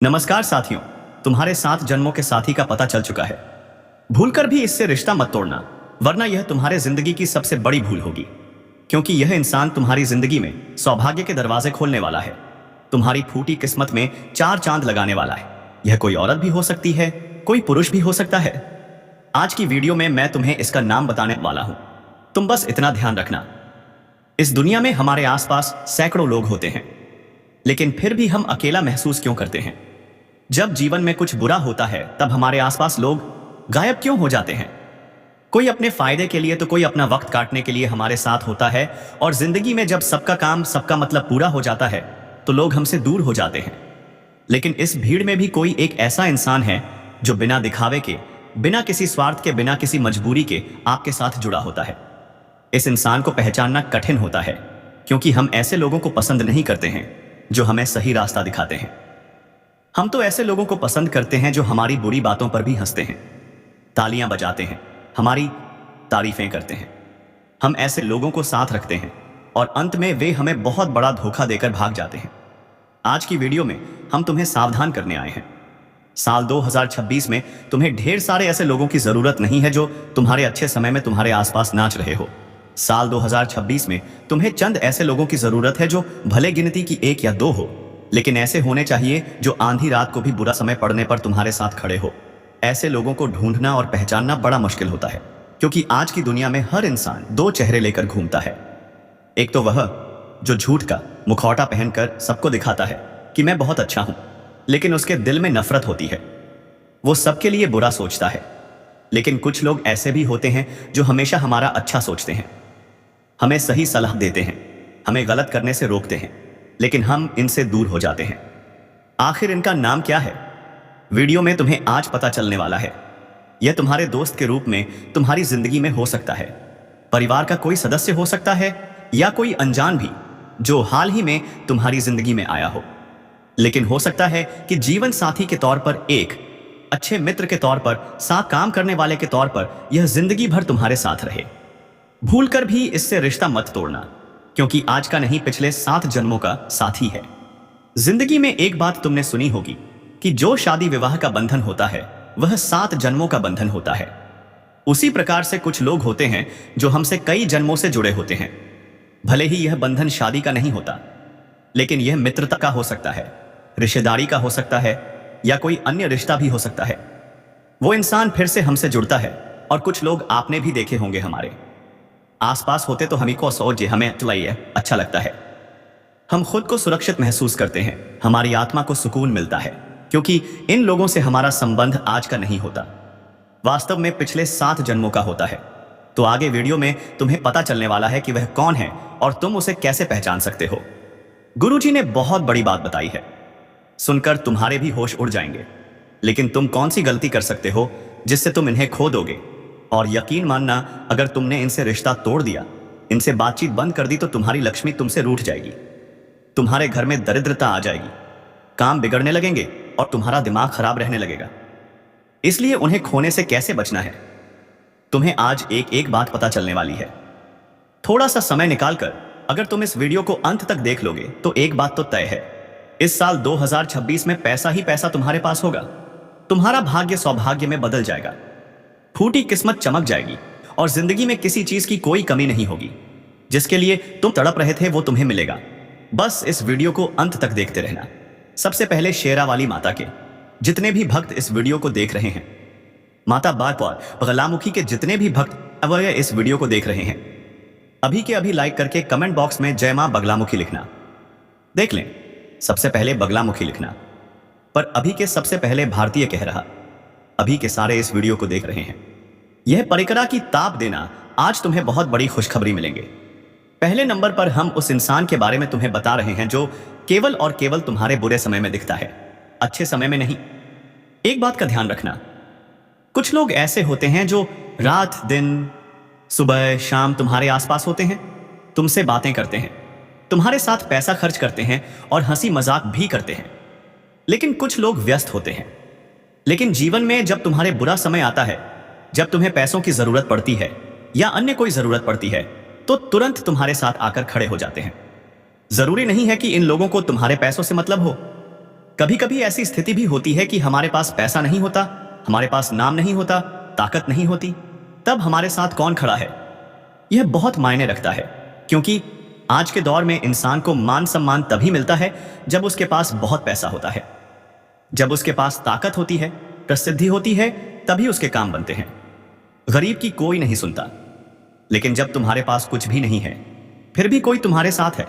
नमस्कार साथियों, तुम्हारे 7 जन्मों के साथी का पता चल चुका है। भूलकर भी इससे रिश्ता मत तोड़ना, वरना यह तुम्हारे जिंदगी की सबसे बड़ी भूल होगी। क्योंकि यह इंसान तुम्हारी जिंदगी में सौभाग्य के दरवाजे खोलने वाला है, तुम्हारी फूटी किस्मत में 4 चांद लगाने वाला है। यह कोई औरत भी हो सकती है, कोई पुरुष भी हो सकता है। आज की वीडियो में मैं तुम्हें इसका नाम बताने वाला हूं। तुम बस इतना ध्यान रखना, इस दुनिया में हमारे आसपास सैकड़ों लोग होते हैं, लेकिन फिर भी हम अकेला महसूस क्यों करते हैं? जब जीवन में कुछ बुरा होता है तब हमारे आसपास लोग गायब क्यों हो जाते हैं? कोई अपने फायदे के लिए तो कोई अपना वक्त काटने के लिए हमारे साथ होता है, और जिंदगी में जब सबका काम सबका मतलब पूरा हो जाता है तो लोग हमसे दूर हो जाते हैं। लेकिन इस भीड़ में भी कोई एक ऐसा इंसान है जो बिना दिखावे के, बिना किसी स्वार्थ के, बिना किसी मजबूरी के आपके साथ जुड़ा होता है। इस इंसान को पहचानना कठिन होता है, क्योंकि हम ऐसे लोगों को पसंद नहीं करते हैं जो हमें सही रास्ता दिखाते हैं। हम तो ऐसे लोगों को पसंद करते हैं जो हमारी बुरी बातों पर भी हंसते हैं, तालियां बजाते हैं, हमारी तारीफें करते हैं। हम ऐसे लोगों को साथ रखते हैं और अंत में वे हमें बहुत बड़ा धोखा देकर भाग जाते हैं। आज की वीडियो में हम तुम्हें सावधान करने आए हैं। साल 2026 में तुम्हें ढेर सारे ऐसे लोगों की जरूरत नहीं है जो तुम्हारे अच्छे समय में तुम्हारे आसपास नाच रहे हो। साल 2026 में तुम्हें चंद ऐसे लोगों की जरूरत है जो भले गिनती की 1 या 2 हो, लेकिन ऐसे होने चाहिए जो आंधी रात को भी बुरा समय पड़ने पर तुम्हारे साथ खड़े हो। ऐसे लोगों को ढूंढना और पहचानना बड़ा मुश्किल होता है, क्योंकि आज की दुनिया में हर इंसान 2 चेहरे लेकर घूमता है। एक तो वह जो झूठ का मुखौटा पहनकर सबको दिखाता है कि मैं बहुत अच्छा हूं, लेकिन उसके दिल में नफरत होती है। वो सबके लिए बुरा सोचता है। लेकिन कुछ लोग ऐसे भी होते हैं जो हमेशा हमारा अच्छा सोचते हैं, हमें सही सलाह देते हैं, हमें गलत करने से रोकते हैं, लेकिन हम इनसे दूर हो जाते हैं। आखिर इनका नाम क्या है? वीडियो में तुम्हें आज पता चलने वाला है। यह तुम्हारे दोस्त के रूप में तुम्हारी जिंदगी में हो सकता है, परिवार का कोई सदस्य हो सकता है, या कोई अनजान भी जो हाल ही में तुम्हारी जिंदगी में आया हो। लेकिन हो सकता है कि जीवन साथी के तौर पर, एक अच्छे मित्र के तौर पर, साथ काम करने वाले के तौर पर यह जिंदगी भर तुम्हारे साथ रहे। भूलकर भी इससे रिश्ता मत तोड़ना, क्योंकि आज का नहीं पिछले 7 जन्मों का साथी है। जिंदगी में एक बात तुमने सुनी होगी कि जो शादी विवाह का बंधन होता है वह 7 जन्मों का बंधन होता है। उसी प्रकार से कुछ लोग होते हैं जो हमसे कई जन्मों से जुड़े होते हैं। भले ही यह बंधन शादी का नहीं होता, लेकिन यह मित्रता का हो सकता है, रिश्तेदारी का हो सकता है, या कोई अन्य रिश्ता भी हो सकता है। वो इंसान फिर से हमसे जुड़ता है, और कुछ लोग आपने भी देखे होंगे हमारे आसपास होते तो हमी को सोचे हमें चलाइए अच्छा लगता है। हम खुद को सुरक्षित महसूस करते हैं, हमारी आत्मा को सुकून मिलता है, क्योंकि इन लोगों से हमारा संबंध आज का नहीं होता, वास्तव में पिछले 7 जन्मों का होता है। तो आगे वीडियो में तुम्हें पता चलने वाला है कि वह कौन है और तुम उसे कैसे पहचान सकते हो। गुरुजी ने बहुत बड़ी बात बताई है, सुनकर तुम्हारे भी होश उड़ जाएंगे। लेकिन तुम कौन सी गलती कर सकते हो जिससे तुम इन्हें खो दोगे? और यकीन मानना, अगर तुमने इनसे रिश्ता तोड़ दिया, इनसे बातचीत बंद कर दी, तो तुम्हारी लक्ष्मी तुमसे रूठ जाएगी, तुम्हारे घर में दरिद्रता आ जाएगी, काम बिगड़ने लगेंगे और तुम्हारा दिमाग खराब रहने लगेगा। इसलिए उन्हें खोने से कैसे बचना है, तुम्हें आज एक एक बात पता चलने वाली है। थोड़ा सा समय निकालकर अगर तुम इस वीडियो को अंत तक देख लोगे तो एक बात तो तय है, इस साल 2026 में पैसा ही पैसा तुम्हारे पास होगा। तुम्हारा भाग्य सौभाग्य में बदल जाएगा, फूटी किस्मत चमक जाएगी, और जिंदगी में किसी चीज की कोई कमी नहीं होगी। जिसके लिए तुम तड़प रहे थे वो तुम्हें मिलेगा। बस इस वीडियो को अंत तक देखते रहना। सबसे पहले शेरावाली माता के जितने भी भक्त इस वीडियो को देख रहे हैं, माता बागपौर बगलामुखी के जितने भी भक्त वह इस वीडियो को देख रहे हैं, अभी के अभी लाइक करके कमेंट बॉक्स में जय मां बगलामुखी लिखना। देख लें, सबसे पहले बगलामुखी लिखना, पर अभी के सबसे पहले भारतीय कह रहा। अभी के सारे इस वीडियो को देख रहे हैं। यह परिकरा की ताप देना, आज तुम्हें बहुत बड़ी खुशखबरी मिलेंगे। पहले नंबर पर हम उस इंसान के बारे में तुम्हें बता रहे हैं जो केवल और केवल तुम्हारे बुरे समय में दिखता है, अच्छे समय में नहीं। एक बात का ध्यान रखना, कुछ लोग ऐसे होते हैं जो रात दिन, सुबह शाम तुम्हारे आसपास होते हैं, तुमसे बातें करते हैं, तुम्हारे साथ पैसा खर्च करते हैं और हंसी मजाक भी करते हैं। लेकिन कुछ लोग व्यस्त होते हैं, लेकिन जीवन में जब तुम्हारे बुरा समय आता है, जब तुम्हें पैसों की जरूरत पड़ती है या अन्य कोई जरूरत पड़ती है, तो तुरंत तुम्हारे साथ आकर खड़े हो जाते हैं। जरूरी नहीं है कि इन लोगों को तुम्हारे पैसों से मतलब हो, कभी कभी ऐसी स्थिति भी होती है कि हमारे पास पैसा नहीं होता, हमारे पास नाम नहीं होता, ताकत नहीं होती। तब हमारे साथ कौन खड़ा है, यह बहुत मायने रखता है। क्योंकि आज के दौर में इंसान को मान सम्मान तभी मिलता है जब उसके पास बहुत पैसा होता है, जब उसके पास ताकत होती है, प्रसिद्धि होती है, तभी उसके काम बनते हैं। गरीब की कोई नहीं सुनता। लेकिन जब तुम्हारे पास कुछ भी नहीं है, फिर भी कोई तुम्हारे साथ है,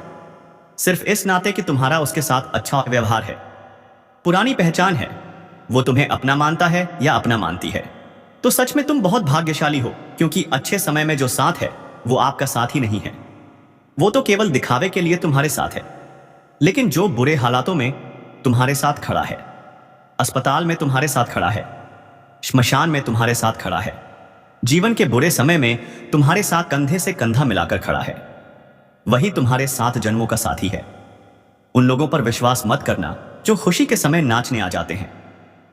सिर्फ इस नाते कि तुम्हारा उसके साथ अच्छा व्यवहार है, पुरानी पहचान है, वो तुम्हें अपना मानता है या अपना मानती है, तो सच में तुम बहुत भाग्यशाली हो। क्योंकि अच्छे समय में जो साथ है वो आपका साथ ही नहीं है, वो तो केवल दिखावे के लिए तुम्हारे साथ है। लेकिन जो बुरे हालातों में तुम्हारे साथ खड़ा है, अस्पताल में तुम्हारे साथ खड़ा है, श्मशान में तुम्हारे साथ खड़ा है, जीवन के बुरे समय में तुम्हारे साथ कंधे से कंधा मिलाकर खड़ा है, वही तुम्हारे 7 जन्मों का साथी है। उन लोगों पर विश्वास मत करना जो खुशी के समय नाचने आ जाते हैं।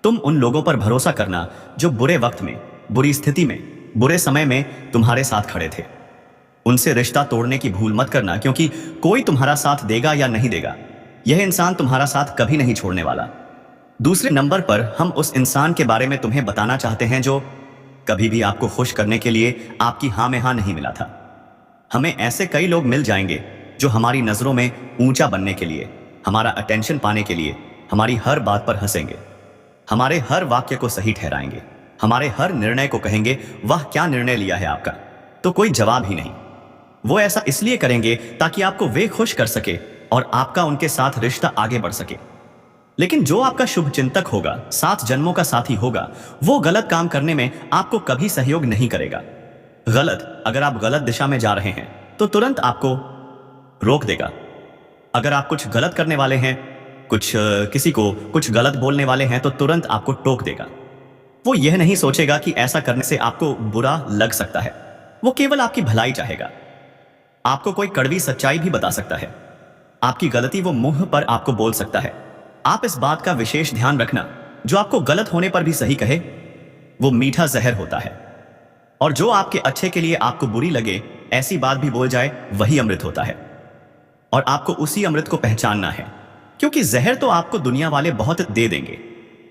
तुम उन लोगों पर भरोसा करना जो बुरे वक्त में, बुरी स्थिति में, बुरे समय में तुम्हारे साथ खड़े थे। उनसे रिश्ता तोड़ने की भूल मत करना, क्योंकि कोई तुम्हारा साथ देगा या नहीं देगा, यह इंसान तुम्हारा साथ कभी नहीं छोड़ने वाला। दूसरे नंबर पर हम उस इंसान के बारे में तुम्हें बताना चाहते हैं जो कभी भी आपको खुश करने के लिए आपकी हाँ में हाँ नहीं मिला था। हमें ऐसे कई लोग मिल जाएंगे जो हमारी नजरों में ऊंचा बनने के लिए, हमारा अटेंशन पाने के लिए हमारी हर बात पर हंसेंगे, हमारे हर वाक्य को सही ठहराएंगे, हमारे हर निर्णय को कहेंगे वाह क्या निर्णय लिया है आपका, तो कोई जवाब ही नहीं। वो ऐसा इसलिए करेंगे ताकि आपको वे खुश कर सके और आपका उनके साथ रिश्ता आगे बढ़ सके। लेकिन जो आपका शुभ चिंतक होगा, 7 जन्मों का साथी होगा, वो गलत काम करने में आपको कभी सहयोग नहीं करेगा। अगर आप गलत दिशा में जा रहे हैं तो तुरंत आपको रोक देगा। अगर आप कुछ गलत करने वाले हैं, किसी को कुछ गलत बोलने वाले हैं, तो तुरंत आपको टोक देगा। वो यह नहीं सोचेगा कि ऐसा करने से आपको बुरा लग सकता है, वो केवल आपकी भलाई चाहेगा। आपको कोई कड़वी सच्चाई भी बता सकता है, आपकी गलती वो मुंह पर आपको बोल सकता है। आप इस बात का विशेष ध्यान रखना, जो आपको गलत होने पर भी सही कहे वो मीठा जहर होता है, और जो आपके अच्छे के लिए आपको बुरी लगे, ऐसी बात भी बोल जाए, वही अमृत होता है। और आपको उसी अमृत को पहचानना है, क्योंकि जहर तो आपको दुनिया वाले बहुत दे देंगे,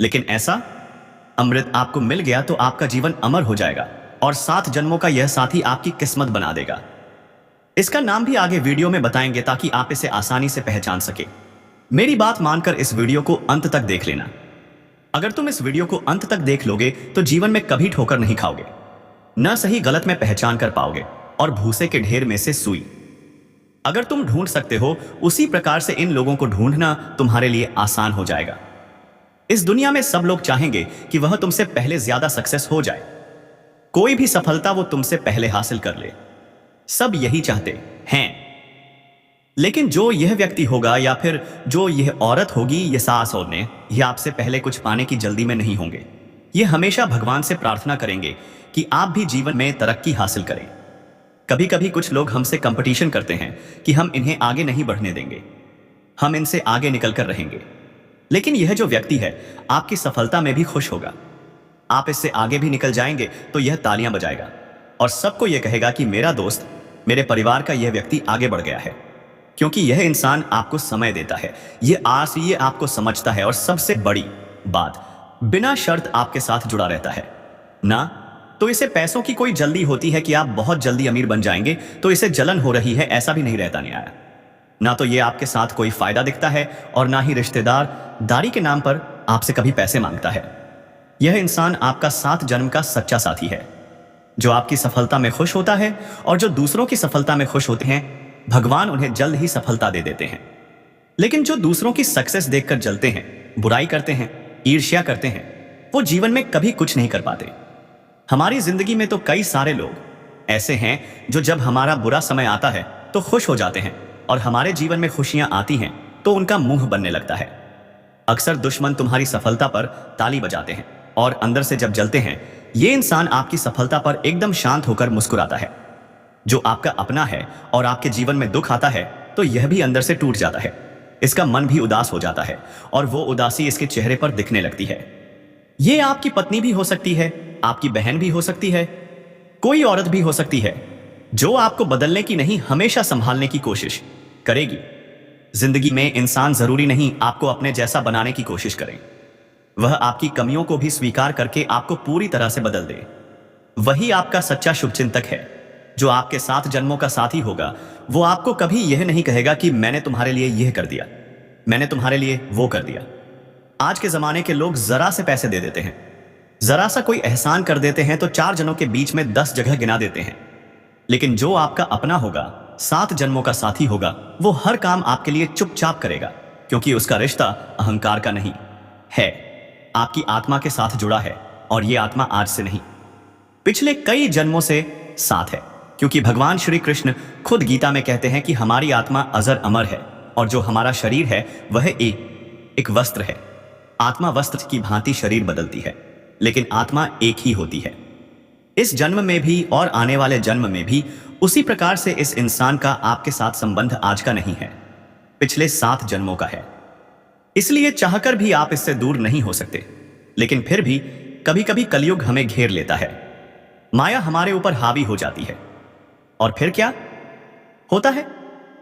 लेकिन ऐसा अमृत आपको मिल गया तो आपका जीवन अमर हो जाएगा और 7 जन्मों का यह साथी आपकी किस्मत बना देगा। इसका नाम भी आगे वीडियो में बताएंगे ताकि आप इसे आसानी से पहचान सके। मेरी बात मानकर इस वीडियो को अंत तक देख लेना। अगर तुम इस वीडियो को अंत तक देख लोगे तो जीवन में कभी ठोकर नहीं खाओगे, न सही गलत में पहचान कर पाओगे, और भूसे के ढेर में से सुई अगर तुम ढूंढ सकते हो, उसी प्रकार से इन लोगों को ढूंढना तुम्हारे लिए आसान हो जाएगा। इस दुनिया में सब लोग चाहेंगे कि वह तुमसे पहले ज्यादा सक्सेस हो जाए, कोई भी सफलता वो तुमसे पहले हासिल कर ले, सब यही चाहते हैं। लेकिन जो यह व्यक्ति होगा या फिर जो यह औरत होगी, ये सास और ने, ये आपसे पहले कुछ पाने की जल्दी में नहीं होंगे। ये हमेशा भगवान से प्रार्थना करेंगे कि आप भी जीवन में तरक्की हासिल करें। कभी कभी कुछ लोग हमसे कंपटीशन करते हैं कि हम इन्हें आगे नहीं बढ़ने देंगे, हम इनसे आगे निकल कर रहेंगे। लेकिन यह जो व्यक्ति है आपकी सफलता में भी खुश होगा। आप इससे आगे भी निकल जाएंगे तो यह तालियां बजाएगा और सबको यह कहेगा कि मेरा दोस्त, मेरे परिवार का यह व्यक्ति आगे बढ़ गया है, क्योंकि यह इंसान आपको समय देता है, ये आपको समझता है, और सबसे बड़ी बात, बिना शर्त आपके साथ जुड़ा रहता है। ना तो इसे पैसों की कोई जल्दी होती है कि आप बहुत जल्दी अमीर बन जाएंगे, तो इसे जलन हो रही है, ऐसा भी नहीं रहता न्याय। ना तो ये आपके साथ कोई फायदा दिखता है, और ना ही रिश्तेदार दारी के नाम पर आपसे कभी पैसे मांगता है। यह इंसान आपका 7 जन्म का सच्चा साथी है, जो आपकी सफलता में खुश होता है, और जो दूसरों की सफलता में खुश होते हैं, भगवान उन्हें जल्द ही सफलता दे देते हैं। लेकिन जो दूसरों की सक्सेस देखकर जलते हैं, बुराई करते हैं, ईर्ष्या करते हैं, वो जीवन में कभी कुछ नहीं कर पाते। हमारी जिंदगी में तो कई सारे लोग ऐसे हैं जो जब हमारा बुरा समय आता है तो खुश हो जाते हैं, और हमारे जीवन में खुशियां आती हैं तो उनका मुंह बनने लगता है। अक्सर दुश्मन तुम्हारी सफलता पर ताली बजाते हैं, और अंदर से जब जलते हैं, ये इंसान आपकी सफलता पर एकदम शांत होकर मुस्कुराता है। जो आपका अपना है और आपके जीवन में दुख आता है तो यह भी अंदर से टूट जाता है, इसका मन भी उदास हो जाता है, और वो उदासी इसके चेहरे पर दिखने लगती है। ये आपकी पत्नी भी हो सकती है, आपकी बहन भी हो सकती है, कोई औरत भी हो सकती है, जो आपको बदलने की नहीं, हमेशा संभालने की कोशिश करेगी। जिंदगी में इंसान जरूरी नहीं आपको अपने जैसा बनाने की कोशिश करें। वह आपकी कमियों को भी स्वीकार करके आपको पूरी तरह से बदल दे। वही आपका सच्चा शुभचिंतक है। जो आपके 7 जन्मों का साथी होगा वो आपको कभी यह नहीं कहेगा कि मैंने तुम्हारे लिए यह कर दिया, मैंने तुम्हारे लिए वो कर दिया। आज के जमाने के लोग जरा से पैसे दे देते हैं, जरा सा कोई एहसान कर देते हैं तो 4 जनों के बीच में 10 जगह गिना देते हैं। लेकिन जो आपका अपना होगा, 7 जन्मों का साथी होगा, वो हर काम आपके लिए चुपचाप करेगा, क्योंकि उसका रिश्ता अहंकार का नहीं है, आपकी आत्मा के साथ जुड़ा है। और ये आत्मा आज से नहीं, पिछले कई जन्मों से साथ है। क्योंकि भगवान श्री कृष्ण खुद गीता में कहते हैं कि हमारी आत्मा अजर अमर है और जो हमारा शरीर है वह एक वस्त्र है। आत्मा वस्त्र की भांति शरीर बदलती है, लेकिन आत्मा एक ही होती है। इस जन्म में भी और आने वाले जन्म में भी उसी प्रकार से इस इंसान का आपके साथ संबंध आज का नहीं है, पिछले 7 जन्मों का है। इसलिए चाहकर भी आप इससे दूर नहीं हो सकते। लेकिन फिर भी कभी कभी कलयुग हमें घेर लेता है, माया हमारे ऊपर हावी हो जाती है। और फिर क्या होता है?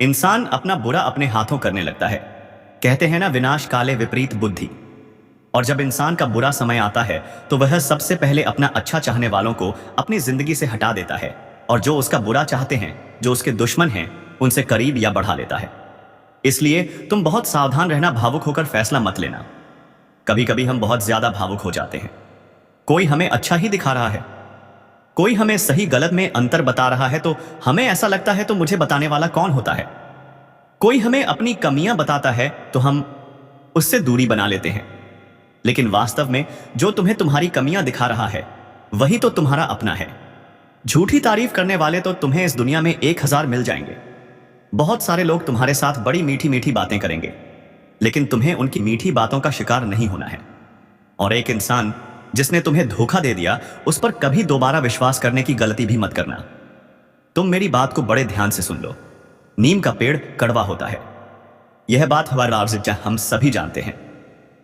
इंसान अपना बुरा अपने हाथों करने लगता है। कहते हैं ना, विनाश काले विपरीत बुद्धि। और जब इंसान का बुरा समय आता है तो वह सबसे पहले अपना अच्छा चाहने वालों को अपनी जिंदगी से हटा देता है, और जो उसका बुरा चाहते हैं, जो उसके दुश्मन हैं, उनसे करीब या बढ़ा लेता है। इसलिए तुम बहुत सावधान रहना, भावुक होकर फैसला मत लेना। कभी कभी हम बहुत ज्यादा भावुक हो जाते हैं। कोई हमें अच्छा ही दिखा रहा है, कोई हमें सही गलत में अंतर बता रहा है तो हमें ऐसा लगता है तो मुझे बताने वाला कौन होता है। कोई हमें अपनी कमियां बताता है तो हम उससे दूरी बना लेते हैं। लेकिन वास्तव में जो तुम्हें तुम्हारी कमियां दिखा रहा है वही तो तुम्हारा अपना है। झूठी तारीफ करने वाले तो तुम्हें इस दुनिया में 1000 मिल जाएंगे। बहुत सारे लोग तुम्हारे साथ बड़ी मीठी मीठी बातें करेंगे, लेकिन तुम्हें उनकी मीठी बातों का शिकार नहीं होना है। और एक इंसान जिसने तुम्हें धोखा दे दिया, उस पर कभी दोबारा विश्वास करने की गलती भी मत करना। तुम मेरी बात को बड़े ध्यान से सुन लो। नीम का पेड़ कड़वा होता है, यह बात हम सभी जानते हैं।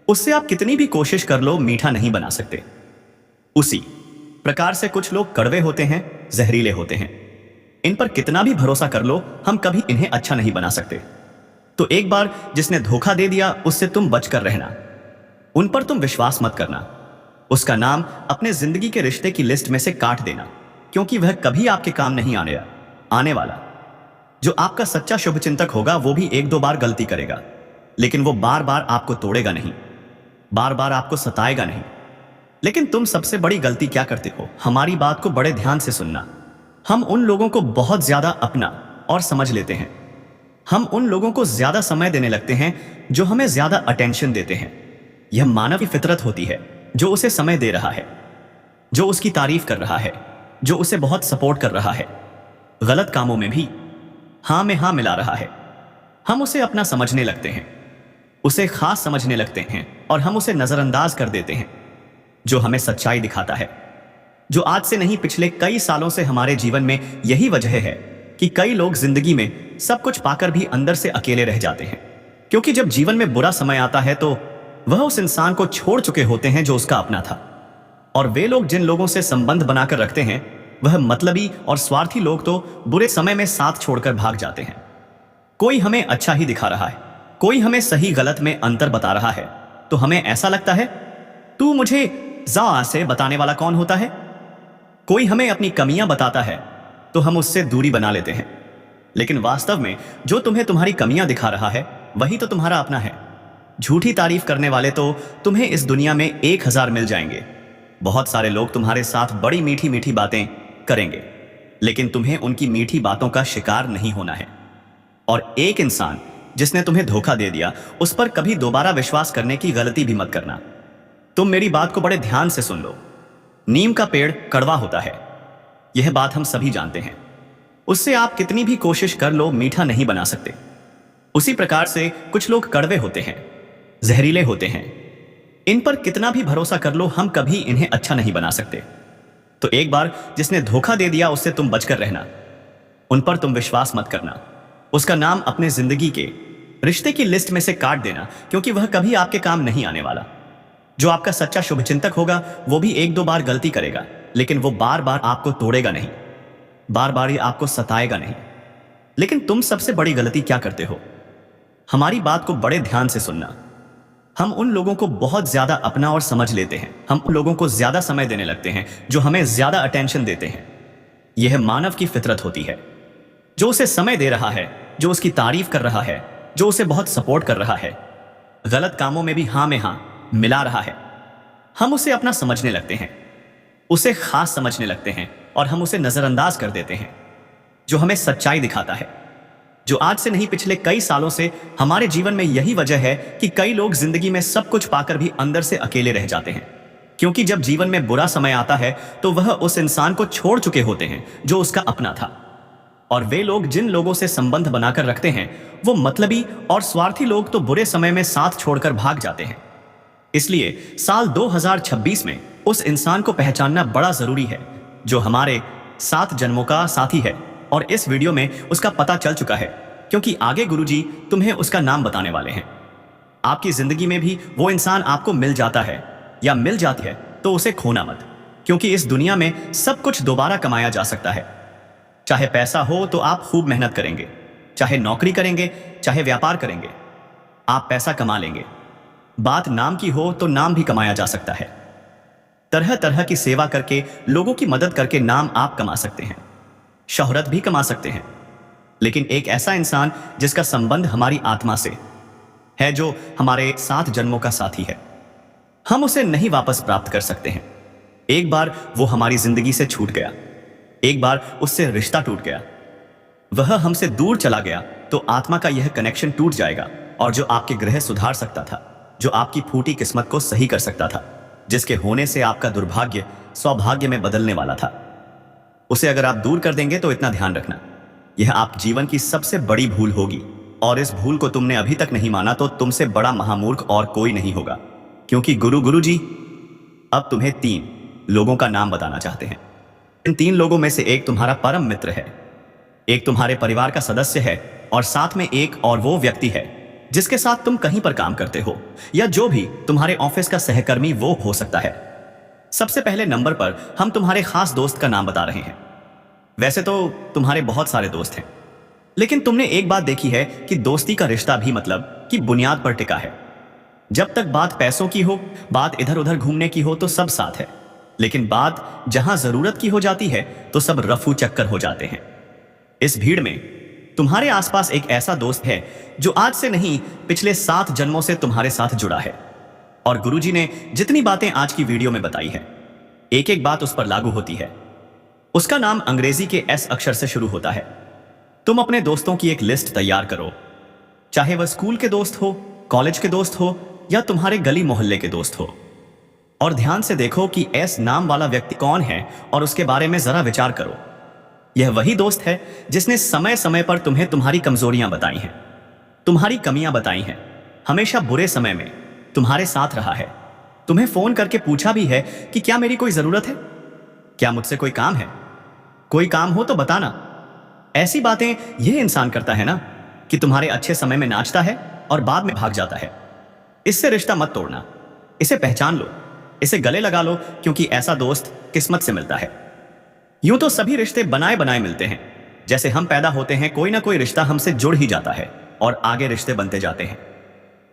उससे आप कितनी भी कोशिश कर लो, मीठा नहीं बना सकते। उसी प्रकार से कुछ लोग कड़वे होते हैं, जहरीले होते हैं। इन पर कितना भी भरोसा कर लो, हम कभी इन्हें अच्छा नहीं बना सकते। तो एक बार जिसने धोखा दे दिया उससे तुम बचकर रहना। उन पर तुम विश्वास मत करना। उसका नाम अपने जिंदगी के रिश्ते की लिस्ट में से काट देना, क्योंकि वह कभी आपके काम नहीं आने वाला। जो आपका सच्चा शुभचिंतक होगा वो भी 1-2 बार गलती करेगा, लेकिन वो बार बार आपको तोड़ेगा नहीं, बार बार आपको सताएगा नहीं। लेकिन तुम सबसे बड़ी गलती क्या करते हो? हमारी बात को बड़े ध्यान से सुनना। हम उन लोगों को बहुत ज्यादा अपना और समझ लेते हैं। हम उन लोगों को ज्यादा समय देने लगते हैं जो हमें ज्यादा अटेंशन देते हैं। यह मानव की फितरत होती है। जो उसे समय दे रहा है, जो उसकी तारीफ कर रहा है, जो उसे बहुत सपोर्ट कर रहा है, गलत कामों में भी हाँ में हाँ मिला रहा है, हम उसे अपना समझने लगते हैं, उसे खास समझने लगते हैं और हम उसे नजरअंदाज कर देते हैं। जो हमें सच्चाई दिखाता है, जो आज से नहीं पिछले कई सालों से हमारे जीवन में यही वजह है कि कई लोग जिंदगी में सब कुछ पाकर भी अंदर से अकेले रह जाते हैं। क्योंकि जब जीवन में बुरा समय आता है तो वह उस इंसान को छोड़ चुके होते हैं जो उसका अपना था। और वे लोग जिन लोगों से संबंध बनाकर रखते हैं वह मतलबी और स्वार्थी लोग तो बुरे समय में साथ छोड़कर भाग जाते हैं। कोई हमें अच्छा ही दिखा रहा है, कोई हमें सही गलत में अंतर बता रहा है तो हमें ऐसा लगता है तू मुझे जा से बताने वाला कौन होता है। कोई हमें अपनी कमियां बताता है तो हम उससे दूरी बना लेते हैं। लेकिन वास्तव में जो तुम्हें तुम्हारी कमियां दिखा रहा है वही तो तुम्हारा अपना है। झूठी तारीफ करने वाले तो तुम्हें इस दुनिया में 1000 मिल जाएंगे। बहुत सारे लोग तुम्हारे साथ बड़ी मीठी मीठी बातें करेंगे, लेकिन तुम्हें उनकी मीठी बातों का शिकार नहीं होना है। और एक इंसान जिसने तुम्हें धोखा दे दिया, उस पर कभी दोबारा विश्वास करने की गलती भी मत करना। तुम मेरी बात को बड़े ध्यान से सुन लो। नीम का पेड़ कड़वा होता है, यह बात हम सभी जानते हैं। उससे आप कितनी भी कोशिश कर लो, मीठा नहीं बना सकते। उसी प्रकार से कुछ लोग कड़वे होते हैं, जहरीले होते हैं। इन पर कितना भी भरोसा कर लो, हम कभी इन्हें अच्छा नहीं बना सकते। तो एक बार जिसने धोखा दे दिया उससे तुम बचकर रहना। उन पर तुम विश्वास मत करना। उसका नाम अपने जिंदगी के रिश्ते की लिस्ट में से काट देना, क्योंकि वह कभी आपके काम नहीं आने वाला। जो आपका सच्चा शुभचिंतक होगा वो भी 1-2 बार गलती करेगा, लेकिन वो बार बार आपको तोड़ेगा नहीं, बार बार ही आपको सताएगा नहीं। लेकिन तुम सबसे बड़ी गलती क्या करते हो? हमारी बात को बड़े ध्यान से सुनना। हम उन लोगों को बहुत ज्यादा अपना और समझ लेते हैं। हम उन लोगों को ज्यादा समय देने लगते हैं जो हमें ज्यादा अटेंशन देते हैं। यह मानव की फितरत होती है। जो उसे समय दे रहा है, जो उसकी तारीफ कर रहा है, जो उसे बहुत सपोर्ट कर रहा है, गलत कामों में भी हाँ में हाँ मिला रहा है, हम उसे अपना समझने लगते हैं, उसे खास समझने लगते हैं और हम उसे नजरअंदाज कर देते हैं। जो हमें सच्चाई दिखाता है, जो आज से नहीं पिछले कई सालों से हमारे जीवन में यही वजह है कि कई लोग जिंदगी में सब कुछ पाकर भी अंदर से अकेले रह जाते हैं। क्योंकि जब जीवन में बुरा समय आता है तो वह उस इंसान को छोड़ चुके होते हैं जो उसका अपना था। और वे लोग जिन लोगों से संबंध बनाकर रखते हैं वो मतलबी और स्वार्थी लोग तो बुरे समय में साथ छोड़कर भाग जाते हैं। इसलिए साल 2026 में उस इंसान को पहचानना बड़ा जरूरी है जो हमारे 7 जन्मों का साथी है। और इस वीडियो में उसका पता चल चुका है, क्योंकि आगे गुरुजी तुम्हें उसका नाम बताने वाले हैं। आपकी जिंदगी में भी वो इंसान आपको मिल जाता है या मिल जाती है तो उसे खोना मत, क्योंकि इस दुनिया में सब कुछ दोबारा कमाया जा सकता है। चाहे पैसा हो तो आप खूब मेहनत करेंगे, चाहे नौकरी करेंगे, चाहे व्यापार करेंगे, आप पैसा कमा लेंगे। बात नाम की हो तो नाम भी कमाया जा सकता है। तरह तरह की सेवा करके, लोगों की मदद करके नाम आप कमा सकते हैं, शोहरत भी कमा सकते हैं। लेकिन एक ऐसा इंसान जिसका संबंध हमारी आत्मा से है, जो हमारे 7 जन्मों का साथी है, हम उसे नहीं वापस प्राप्त कर सकते हैं। एक बार वो हमारी जिंदगी से छूट गया, एक बार उससे रिश्ता टूट गया, वह हमसे दूर चला गया तो आत्मा का यह कनेक्शन टूट जाएगा। और जो आपके ग्रह सुधार सकता था, जो आपकी फूटी किस्मत को सही कर सकता था, जिसके होने से आपका दुर्भाग्य सौभाग्य में बदलने वाला था, उसे अगर आप दूर कर देंगे तो इतना ध्यान रखना, यह आप जीवन की सबसे बड़ी भूल होगी। और इस भूल को तुमने अभी तक नहीं माना तो तुमसे बड़ा महामूर्ख और कोई नहीं होगा। क्योंकि गुरुजी अब तुम्हें 3 लोगों का नाम बताना चाहते हैं। इन 3 लोगों में से एक तुम्हारा परम मित्र है, एक तुम्हारे परिवार का सदस्य है, और साथ में एक और वो व्यक्ति है जिसके साथ तुम कहीं पर काम करते हो, या जो भी तुम्हारे ऑफिस का सहकर्मी वो हो सकता है। सबसे पहले नंबर पर हम तुम्हारे खास दोस्त का नाम बता रहे हैं। वैसे तो तुम्हारे बहुत सारे दोस्त हैं, लेकिन तुमने एक बात देखी है कि दोस्ती का रिश्ता भी मतलब कि बुनियाद पर टिका है। जब तक बात पैसों की हो, बात इधर उधर घूमने की हो तो सब साथ है, लेकिन बात जहां जरूरत की हो जाती है तो सब रफू चक्कर हो जाते हैं। इस भीड़ में तुम्हारे आसपास एक ऐसा दोस्त है जो आज से नहीं पिछले 7 जन्मों से तुम्हारे साथ जुड़ा है। और गुरुजी ने जितनी बातें आज की वीडियो में बताई है, एक एक बात उस पर लागू होती है। उसका नाम अंग्रेजी के एस अक्षर से शुरू होता है। तुम अपने दोस्तों की एक लिस्ट तैयार करो, चाहे वह स्कूल के दोस्त हो, कॉलेज के दोस्त हो, या तुम्हारे गली मोहल्ले के दोस्त हो, और ध्यान से देखो कि एस नाम वाला व्यक्ति कौन है और उसके बारे में जरा विचार करो। यह वही दोस्त है जिसने समय समय पर तुम्हें तुम्हारी कमजोरियां बताई हैं, तुम्हारी कमियां बताई हैं, हमेशा बुरे समय में तुम्हारे साथ रहा है, तुम्हें फोन करके पूछा भी है कि क्या मेरी कोई जरूरत है, क्या मुझसे कोई काम है, कोई काम हो तो बताना। ऐसी बातें यह इंसान करता है ना कि तुम्हारे अच्छे समय में नाचता है और बाद में भाग जाता है। इससे रिश्ता मत तोड़ना, इसे पहचान लो, इसे गले लगा लो, क्योंकि ऐसा दोस्त किस्मत से मिलता है। यूं तो सभी रिश्ते बनाए बनाए मिलते हैं। जैसे हम पैदा होते हैं, कोई ना कोई रिश्ता हमसे जुड़ ही जाता है और आगे रिश्ते बनते जाते हैं।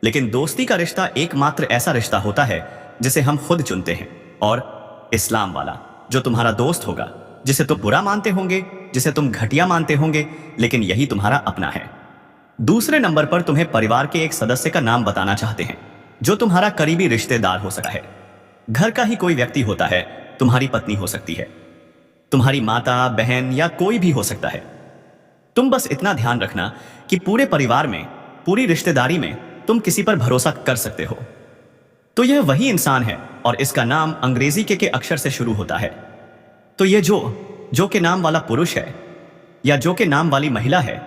लेकिन दोस्ती का रिश्ता एकमात्र ऐसा रिश्ता होता है जिसे हम खुद चुनते हैं। और इस्लाम वाला जो तुम्हारा दोस्त होगा, जिसे तुम बुरा मानते होंगे, जिसे तुम घटिया मानते होंगे, लेकिन यही तुम्हारा अपना है। दूसरे नंबर पर तुम्हें परिवार के एक सदस्य का नाम बताना चाहते हैं जो तुम्हारा करीबी रिश्तेदार हो सकता है। घर का ही कोई व्यक्ति होता है, तुम्हारी पत्नी हो सकती है, तुम्हारी माता, बहन, या कोई भी हो सकता है। तुम बस इतना ध्यान रखना कि पूरे परिवार में, पूरी रिश्तेदारी में तुम किसी पर भरोसा कर सकते हो। तो यह वही इंसान है और इसका नाम अंग्रेजी के अक्षर से शुरू होता है। तो यह जो के नाम वाला पुरुष है या जो के नाम वाली महिला है,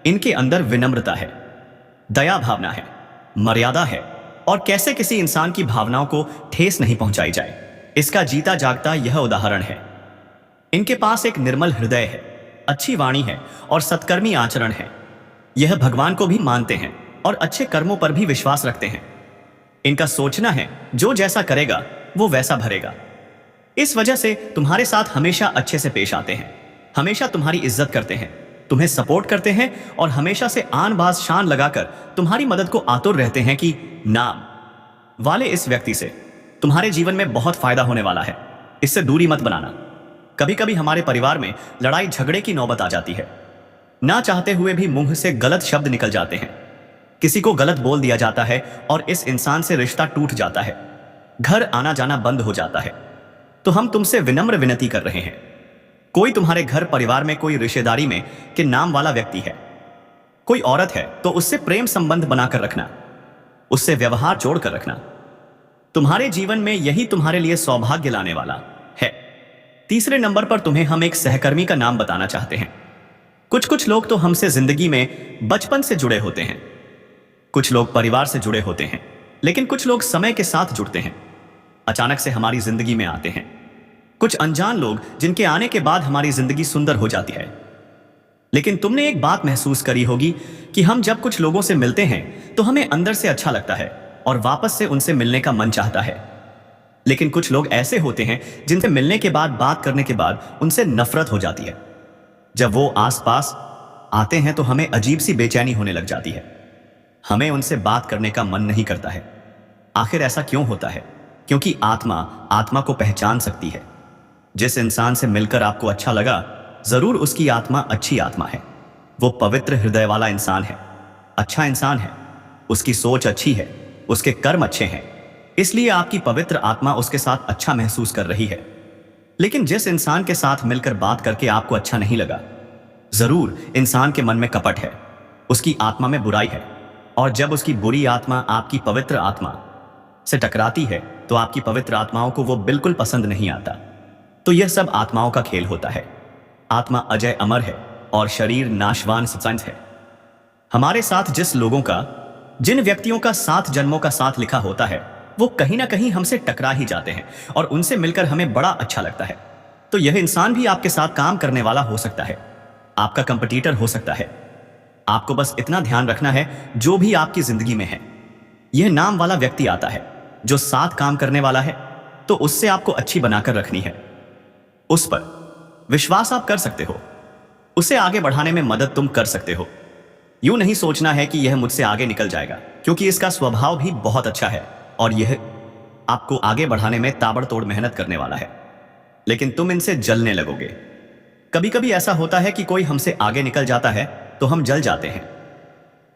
इनके अंदर विनम्रता है, दया भावना है, मर्यादा है, और कैसे किसी इंसान की भावनाओं को ठेस नहीं पहुंचाई जाए, इसका जीता जागता यह उदाहरण है। इनके पास एक निर्मल हृदय है, अच्छी वाणी है और सत्कर्मी आचरण है। यह भगवान को भी मानते हैं और अच्छे कर्मों पर भी विश्वास रखते हैं। इनका सोचना है जो जैसा करेगा वो वैसा भरेगा। इस वजह से तुम्हारे साथ हमेशा अच्छे से पेश आते हैं, हमेशा तुम्हारी इज्जत करते हैं, तुम्हें सपोर्ट करते हैं और हमेशा से आन बाज शान लगाकर तुम्हारी मदद को आतुर रहते हैं कि नाम वाले इस व्यक्ति से तुम्हारे जीवन में बहुत फायदा होने वाला है, इससे दूरी मत बनाना। कभी कभी हमारे परिवार में लड़ाई झगड़े की नौबत आ जाती है। ना चाहते हुए भी मुंह से गलत शब्द निकल जाते हैं, किसी को गलत बोल दिया जाता है और इस इंसान से रिश्ता टूट जाता है, घर आना जाना बंद हो जाता है। तो हम तुमसे विनम्र विनती कर रहे हैं, कोई तुम्हारे घर परिवार में कोई रिश्तेदारी में के नाम वाला व्यक्ति है, कोई औरत है, तो उससे प्रेम संबंध बनाकर रखना, उससे व्यवहार जोड़कर रखना। तुम्हारे जीवन में यही तुम्हारे लिए सौभाग्य लाने वाला है। तीसरे नंबर पर तुम्हें हम एक सहकर्मी का नाम बताना चाहते हैं। कुछ लोग तो हमसे जिंदगी में बचपन से जुड़े होते हैं, कुछ लोग परिवार से जुड़े होते हैं, लेकिन कुछ लोग समय के साथ जुड़ते हैं, अचानक से हमारी जिंदगी में आते हैं। कुछ अनजान लोग जिनके आने के बाद हमारी जिंदगी सुंदर हो जाती है। लेकिन तुमने एक बात महसूस करी होगी कि हम जब कुछ लोगों से मिलते हैं तो हमें अंदर से अच्छा लगता है और वापस से उनसे मिलने का मन चाहता है। लेकिन कुछ लोग ऐसे होते हैं जिनसे मिलने के बाद, बात करने के बाद उनसे नफरत हो जाती है। जब वो आसपास आते हैं तो हमें अजीब सी बेचैनी होने लग जाती है, हमें उनसे बात करने का मन नहीं करता है। आखिर ऐसा क्यों होता है? क्योंकि आत्मा को पहचान सकती है। जिस इंसान से मिलकर आपको अच्छा लगा, जरूर उसकी आत्मा अच्छी आत्मा है, वो पवित्र हृदय वाला इंसान है, अच्छा इंसान है, उसकी सोच अच्छी है, उसके कर्म अच्छे हैं, इसलिए आपकी पवित्र आत्मा उसके साथ अच्छा महसूस कर रही है। लेकिन जिस इंसान के साथ मिलकर बात करके आपको अच्छा नहीं लगा, जरूर इंसान के मन में कपट है, उसकी आत्मा में बुराई है, और जब उसकी बुरी आत्मा आपकी पवित्र आत्मा से टकराती है तो आपकी पवित्र आत्माओं को वो बिल्कुल पसंद नहीं आता। तो यह सब आत्माओं का खेल होता है। आत्मा अजय अमर है और शरीर नाशवान सत्संग है। हमारे साथ जिस लोगों का, जिन व्यक्तियों का 7 जन्मों का साथ लिखा होता है, वो कहीं ना कहीं हमसे टकरा ही जाते हैं और उनसे मिलकर हमें बड़ा अच्छा लगता है। तो यह इंसान भी आपके साथ काम करने वाला हो सकता है, आपका कंपटीटर हो सकता है। आपको बस इतना ध्यान रखना है, जो भी आपकी जिंदगी में है, यह नाम वाला व्यक्ति आता है जो साथ काम करने वाला है, तो उससे आपको अच्छी बनाकर रखनी है। उस पर विश्वास आप कर सकते हो, उसे आगे बढ़ाने में मदद तुम कर सकते हो। यूं नहीं सोचना है कि यह मुझसे आगे निकल जाएगा, क्योंकि इसका स्वभाव भी बहुत अच्छा है और यह आपको आगे बढ़ाने में ताबड़तोड़ मेहनत करने वाला है। लेकिन तुम इनसे जलने लगोगे। कभी कभी ऐसा होता है कि कोई हमसे आगे निकल जाता है तो हम जल जाते हैं।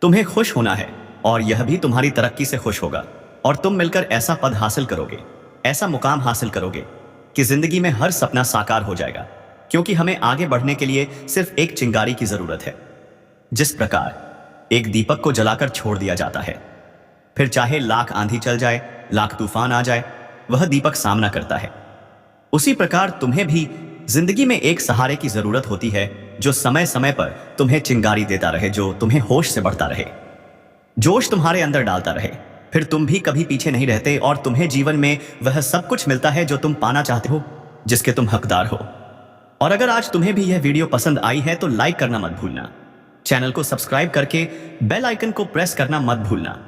तुम्हें खुश होना है और यह भी तुम्हारी तरक्की से खुश होगा, और तुम मिलकर ऐसा पद हासिल करोगे, ऐसा मुकाम हासिल करोगे कि जिंदगी में हर सपना साकार हो जाएगा। क्योंकि हमें आगे बढ़ने के लिए सिर्फ एक चिंगारी की जरूरत है। जिस प्रकार एक दीपक को जलाकर छोड़ दिया जाता है, फिर चाहे लाख आंधी चल जाए, लाख तूफान आ जाए, वह दीपक सामना करता है। उसी प्रकार तुम्हें भी जिंदगी में एक सहारे की जरूरत होती है, जो समय समय पर तुम्हें चिंगारी देता रहे, जो तुम्हें होश से बढ़ता रहे, जोश तुम्हारे अंदर डालता रहे। फिर तुम भी कभी पीछे नहीं रहते और तुम्हें जीवन में वह सब कुछ मिलता है जो तुम पाना चाहते हो, जिसके तुम हकदार हो। और अगर आज तुम्हें भी यह वीडियो पसंद आई है तो लाइक करना मत भूलना, चैनल को सब्सक्राइब करके बेल आइकन को प्रेस करना मत भूलना,